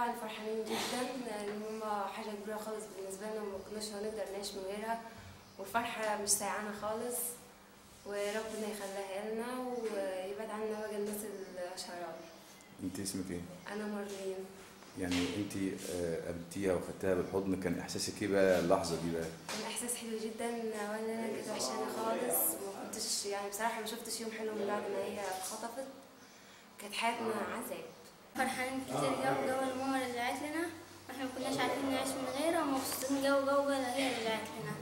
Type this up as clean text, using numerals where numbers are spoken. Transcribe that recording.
طبعا فرحانين جدا لان ماما حاجه كبيره خالص بالنسبه لنا وما كناش هنقدر نعيش من غيرها، والفرحه مش سايعانا خالص، وربنا يخليها لنا ويبعد عنا بقى الناس الشرار. انت اسمك ايه؟ انا مريم. يعني انت قابلتيها وخدتها بالحضن، كان احساسك ايه بقى اللحظه دي بقى؟ كان احساس حلو جدا، وانا كنت وحشانه خالص، وما كنتش يعني بصراحه ما شفتش يوم حلو من بعد ما هي اتخطفت، كانت حياتنا عذاب. فرحانين كتير جو ماما رجعت لنا، واحنا ما كناش عارفين نعيش من غيرها، ومبسوطين جو هي رجعت لنا.